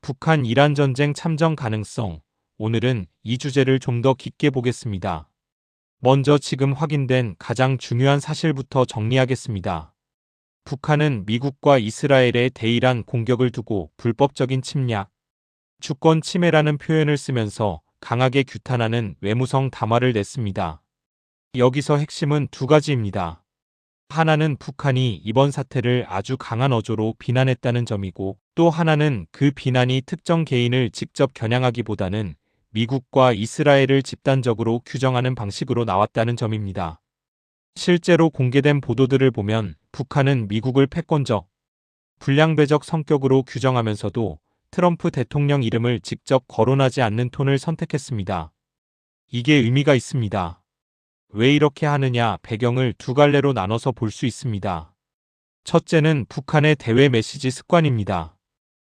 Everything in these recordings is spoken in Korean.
북한-이란 전쟁 참전 가능성. 오늘은 이 주제를 좀 더 깊게 보겠습니다. 먼저 지금 확인된 가장 중요한 사실부터 정리하겠습니다. 북한은 미국과 이스라엘의 대이란 공격을 두고 불법적인 침략, 주권 침해라는 표현을 쓰면서 강하게 규탄하는 외무성 담화를 냈습니다. 여기서 핵심은 두 가지입니다. 하나는 북한이 이번 사태를 아주 강한 어조로 비난했다는 점이고, 또 하나는 그 비난이 특정 개인을 직접 겨냥하기보다는 미국과 이스라엘을 집단적으로 규정하는 방식으로 나왔다는 점입니다. 실제로 공개된 보도들을 보면 북한은 미국을 패권적, 불량배적 성격으로 규정하면서도 트럼프 대통령 이름을 직접 거론하지 않는 톤을 선택했습니다. 이게 의미가 있습니다. 왜 이렇게 하느냐, 배경을 두 갈래로 나눠서 볼 수 있습니다. 첫째는 북한의 대외 메시지 습관입니다.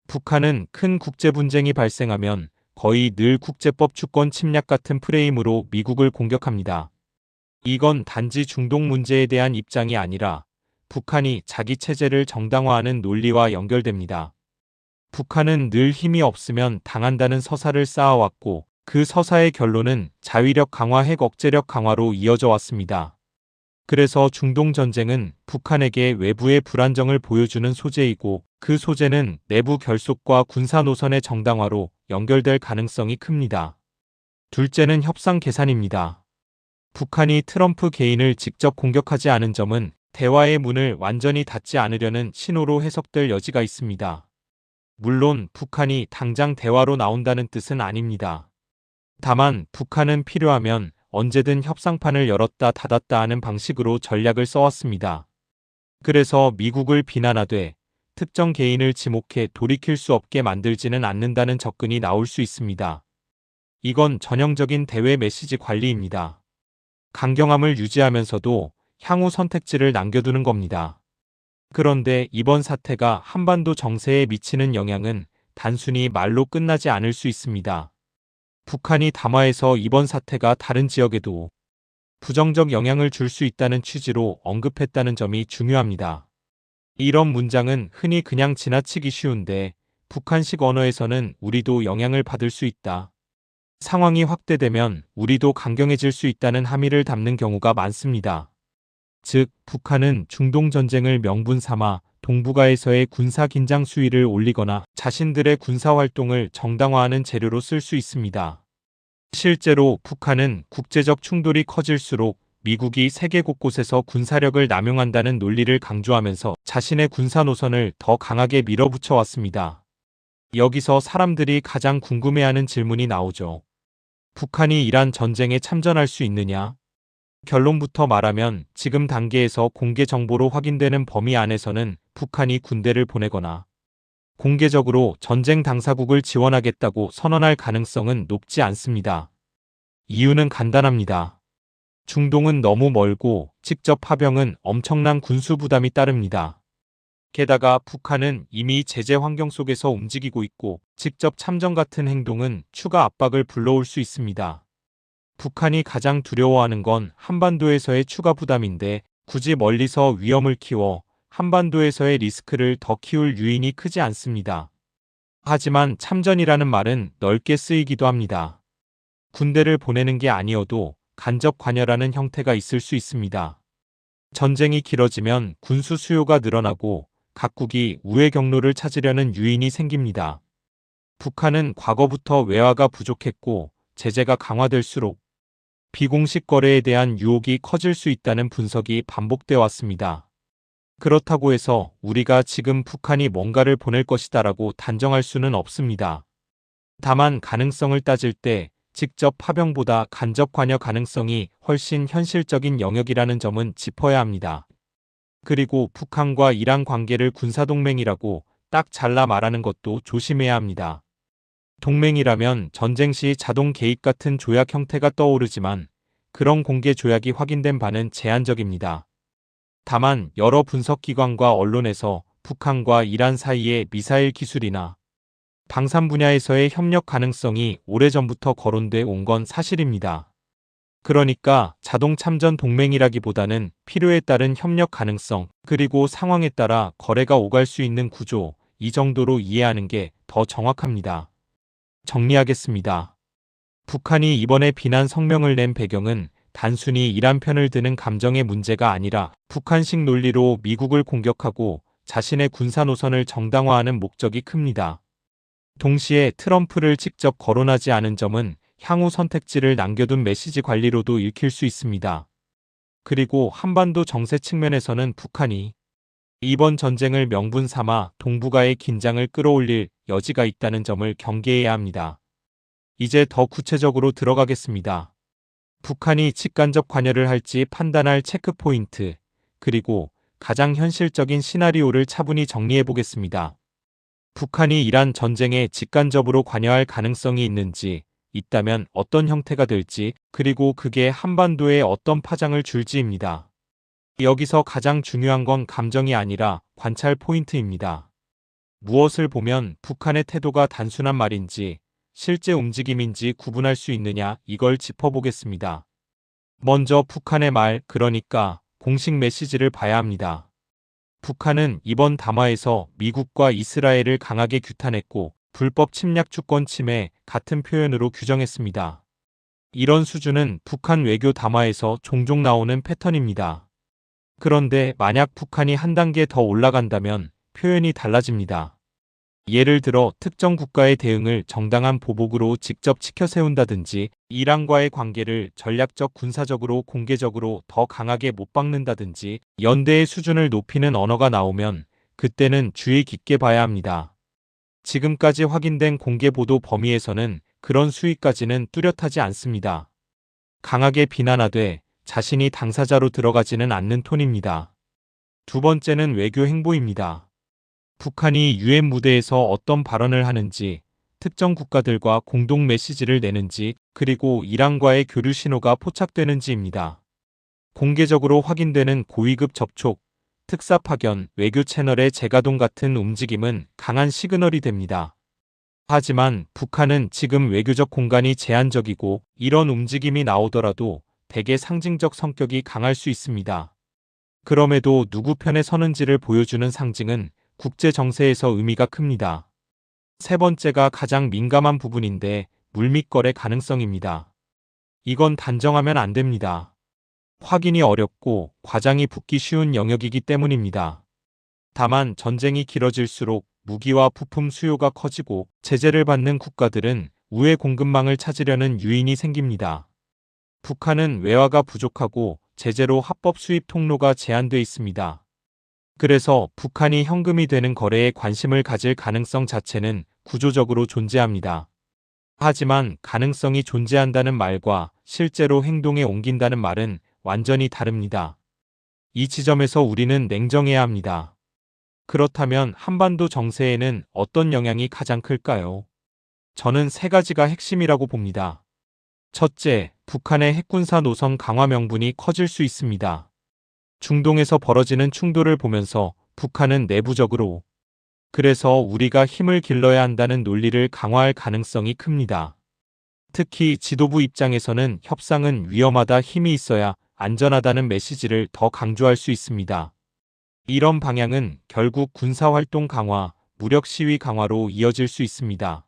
북한은 큰 국제 분쟁이 발생하면 거의 늘 국제법 주권 침략 같은 프레임으로 미국을 공격합니다. 이건 단지 중동 문제에 대한 입장이 아니라 북한이 자기 체제를 정당화하는 논리와 연결됩니다. 북한은 늘 힘이 없으면 당한다는 서사를 쌓아왔고, 그 서사의 결론은 자위력 강화, 핵 억제력 강화로 이어져 왔습니다. 그래서 중동 전쟁은 북한에게 외부의 불안정을 보여주는 소재이고, 그 소재는 내부 결속과 군사 노선의 정당화로 연결될 가능성이 큽니다. 둘째는 협상 계산입니다. 북한이 트럼프 개인을 직접 공격하지 않은 점은 대화의 문을 완전히 닫지 않으려는 신호로 해석될 여지가 있습니다. 물론 북한이 당장 대화로 나온다는 뜻은 아닙니다. 다만 북한은 필요하면 언제든 협상판을 열었다 닫았다 하는 방식으로 전략을 써왔습니다. 그래서 미국을 비난하되 특정 개인을 지목해 돌이킬 수 없게 만들지는 않는다는 접근이 나올 수 있습니다. 이건 전형적인 대외 메시지 관리입니다. 강경함을 유지하면서도 향후 선택지를 남겨두는 겁니다. 그런데 이번 사태가 한반도 정세에 미치는 영향은 단순히 말로 끝나지 않을 수 있습니다. 북한이 담화에서 이번 사태가 다른 지역에도 부정적 영향을 줄 수 있다는 취지로 언급했다는 점이 중요합니다. 이런 문장은 흔히 그냥 지나치기 쉬운데, 북한식 언어에서는 우리도 영향을 받을 수 있다, 상황이 확대되면 우리도 강경해질 수 있다는 함의를 담는 경우가 많습니다. 즉, 북한은 중동 전쟁을 명분 삼아 동북아에서의 군사 긴장 수위를 올리거나 자신들의 군사 활동을 정당화하는 재료로 쓸 수 있습니다. 실제로 북한은 국제적 충돌이 커질수록 미국이 세계 곳곳에서 군사력을 남용한다는 논리를 강조하면서 자신의 군사 노선을 더 강하게 밀어붙여 왔습니다. 여기서 사람들이 가장 궁금해하는 질문이 나오죠. 북한이 이란 전쟁에 참전할 수 있느냐? 결론부터 말하면 지금 단계에서 공개 정보로 확인되는 범위 안에서는 북한이 군대를 보내거나 공개적으로 전쟁 당사국을 지원하겠다고 선언할 가능성은 높지 않습니다. 이유는 간단합니다. 중동은 너무 멀고 직접 파병은 엄청난 군수 부담이 따릅니다. 게다가 북한은 이미 제재 환경 속에서 움직이고 있고, 직접 참전 같은 행동은 추가 압박을 불러올 수 있습니다. 북한이 가장 두려워하는 건 한반도에서의 추가 부담인데, 굳이 멀리서 위험을 키워 한반도에서의 리스크를 더 키울 유인이 크지 않습니다. 하지만 참전이라는 말은 넓게 쓰이기도 합니다. 군대를 보내는 게 아니어도 간접 관여라는 형태가 있을 수 있습니다. 전쟁이 길어지면 군수 수요가 늘어나고 각국이 우회 경로를 찾으려는 유인이 생깁니다. 북한은 과거부터 외화가 부족했고, 제재가 강화될수록 비공식 거래에 대한 유혹이 커질 수 있다는 분석이 반복돼 왔습니다. 그렇다고 해서 우리가 지금 북한이 뭔가를 보낼 것이다라고 단정할 수는 없습니다. 다만 가능성을 따질 때 직접 파병보다 간접 관여 가능성이 훨씬 현실적인 영역이라는 점은 짚어야 합니다. 그리고 북한과 이란 관계를 군사동맹이라고 딱 잘라 말하는 것도 조심해야 합니다. 동맹이라면 전쟁 시 자동 개입 같은 조약 형태가 떠오르지만, 그런 공개 조약이 확인된 바는 제한적입니다. 다만 여러 분석기관과 언론에서 북한과 이란 사이의 미사일 기술이나 방산 분야에서의 협력 가능성이 오래전부터 거론돼 온 건 사실입니다. 그러니까 자동 참전 동맹이라기보다는 필요에 따른 협력 가능성, 그리고 상황에 따라 거래가 오갈 수 있는 구조, 이 정도로 이해하는 게 더 정확합니다. 정리하겠습니다. 북한이 이번에 비난 성명을 낸 배경은 단순히 이란 편을 드는 감정의 문제가 아니라 북한식 논리로 미국을 공격하고 자신의 군사 노선을 정당화하는 목적이 큽니다. 동시에 트럼프를 직접 거론하지 않은 점은 향후 선택지를 남겨둔 메시지 관리로도 읽힐 수 있습니다. 그리고 한반도 정세 측면에서는 북한이 이번 전쟁을 명분 삼아 동북아의 긴장을 끌어올릴 여지가 있다는 점을 경계해야 합니다. 이제 더 구체적으로 들어가겠습니다. 북한이 직간접 관여를 할지 판단할 체크포인트, 그리고 가장 현실적인 시나리오를 차분히 정리해 보겠습니다. 북한이 이란 전쟁에 직간접으로 관여할 가능성이 있는지, 있다면 어떤 형태가 될지, 그리고 그게 한반도에 어떤 파장을 줄지입니다. 여기서 가장 중요한 건 감정이 아니라 관찰 포인트입니다. 무엇을 보면 북한의 태도가 단순한 말인지 실제 움직임인지 구분할 수 있느냐, 이걸 짚어보겠습니다. 먼저 북한의 말, 그러니까 공식 메시지를 봐야 합니다. 북한은 이번 담화에서 미국과 이스라엘을 강하게 규탄했고 불법 침략 주권 침해 같은 표현으로 규정했습니다. 이런 수준은 북한 외교 담화에서 종종 나오는 패턴입니다. 그런데 만약 북한이 한 단계 더 올라간다면 표현이 달라집니다. 예를 들어 특정 국가의 대응을 정당한 보복으로 직접 치켜 세운다든지 이란과의 관계를 전략적 군사적으로 공개적으로 더 강하게 못 박는다든지 연대의 수준을 높이는 언어가 나오면 그때는 주의 깊게 봐야 합니다. 지금까지 확인된 공개 보도 범위에서는 그런 수위까지는 뚜렷하지 않습니다. 강하게 비난하되 자신이 당사자로 들어가지는 않는 톤입니다. 두 번째는 외교 행보입니다. 북한이 유엔 무대에서 어떤 발언을 하는지, 특정 국가들과 공동 메시지를 내는지, 그리고 이란과의 교류 신호가 포착되는지입니다. 공개적으로 확인되는 고위급 접촉, 특사 파견, 외교 채널의 재가동 같은 움직임은 강한 시그널이 됩니다. 하지만 북한은 지금 외교적 공간이 제한적이고 이런 움직임이 나오더라도 대개 상징적 성격이 강할 수 있습니다. 그럼에도 누구 편에 서는지를 보여주는 상징은 국제 정세에서 의미가 큽니다. 세 번째가 가장 민감한 부분인데 물밑거래 가능성입니다. 이건 단정하면 안 됩니다. 확인이 어렵고 과장이 붙기 쉬운 영역이기 때문입니다. 다만 전쟁이 길어질수록 무기와 부품 수요가 커지고 제재를 받는 국가들은 우회 공급망을 찾으려는 유인이 생깁니다. 북한은 외화가 부족하고 제재로 합법 수입 통로가 제한돼 있습니다. 그래서 북한이 현금이 되는 거래에 관심을 가질 가능성 자체는 구조적으로 존재합니다. 하지만 가능성이 존재한다는 말과 실제로 행동에 옮긴다는 말은 완전히 다릅니다. 이 지점에서 우리는 냉정해야 합니다. 그렇다면 한반도 정세에는 어떤 영향이 가장 클까요? 저는 세 가지가 핵심이라고 봅니다. 첫째, 북한의 핵군사 노선 강화 명분이 커질 수 있습니다. 중동에서 벌어지는 충돌을 보면서 북한은 내부적으로 그래서 우리가 힘을 길러야 한다는 논리를 강화할 가능성이 큽니다. 특히 지도부 입장에서는 협상은 위험하다, 힘이 있어야 안전하다는 메시지를 더 강조할 수 있습니다. 이런 방향은 결국 군사활동 강화, 무력 시위 강화로 이어질 수 있습니다.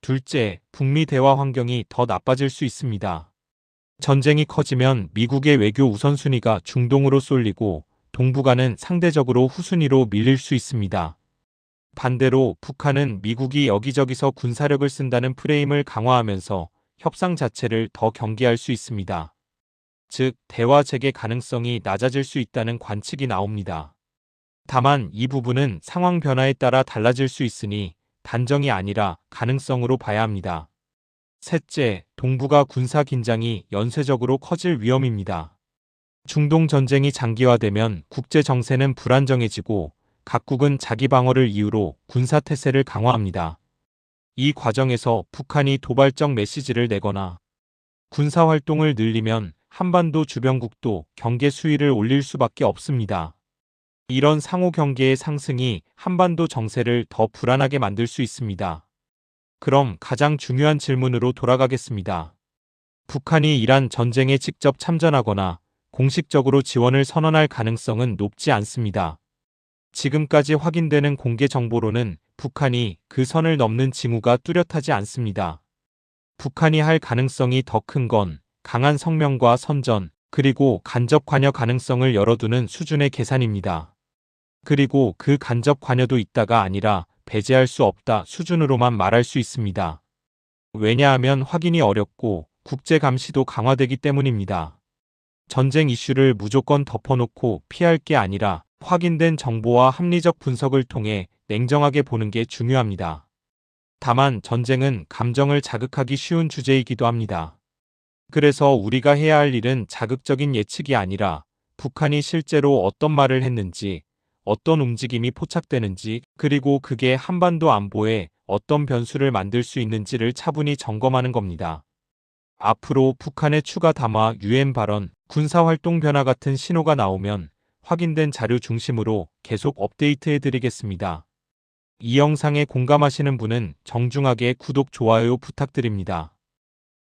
둘째, 북미 대화 환경이 더 나빠질 수 있습니다. 전쟁이 커지면 미국의 외교 우선순위가 중동으로 쏠리고 동북아는 상대적으로 후순위로 밀릴 수 있습니다. 반대로 북한은 미국이 여기저기서 군사력을 쓴다는 프레임을 강화하면서 협상 자체를 더 경계할 수 있습니다. 즉, 대화 재개 가능성이 낮아질 수 있다는 관측이 나옵니다. 다만 이 부분은 상황 변화에 따라 달라질 수 있으니 단정이 아니라 가능성으로 봐야 합니다. 셋째, 동북아 군사 긴장이 연쇄적으로 커질 위험입니다. 중동 전쟁이 장기화되면 국제 정세는 불안정해지고 각국은 자기 방어를 이유로 군사 태세를 강화합니다. 이 과정에서 북한이 도발적 메시지를 내거나 군사 활동을 늘리면 한반도 주변국도 경계 수위를 올릴 수밖에 없습니다. 이런 상호 경계의 상승이 한반도 정세를 더 불안하게 만들 수 있습니다. 그럼 가장 중요한 질문으로 돌아가겠습니다. 북한이 이란 전쟁에 직접 참전하거나 공식적으로 지원을 선언할 가능성은 높지 않습니다. 지금까지 확인되는 공개 정보로는 북한이 그 선을 넘는 징후가 뚜렷하지 않습니다. 북한이 할 가능성이 더 큰 건 강한 성명과 선전, 그리고 간접 관여 가능성을 열어두는 수준의 계산입니다. 그리고 그 간접 관여도 있다가 아니라 배제할 수 없다 수준으로만 말할 수 있습니다. 왜냐하면 확인이 어렵고 국제 감시도 강화되기 때문입니다. 전쟁 이슈를 무조건 덮어놓고 피할 게 아니라 확인된 정보와 합리적 분석을 통해 냉정하게 보는 게 중요합니다. 다만 전쟁은 감정을 자극하기 쉬운 주제이기도 합니다. 그래서 우리가 해야 할 일은 자극적인 예측이 아니라 북한이 실제로 어떤 말을 했는지, 어떤 움직임이 포착되는지, 그리고 그게 한반도 안보에 어떤 변수를 만들 수 있는지를 차분히 점검하는 겁니다. 앞으로 북한의 추가 담화, 유엔 발언, 군사활동 변화 같은 신호가 나오면 확인된 자료 중심으로 계속 업데이트해드리겠습니다. 이 영상에 공감하시는 분은 정중하게 구독, 좋아요 부탁드립니다.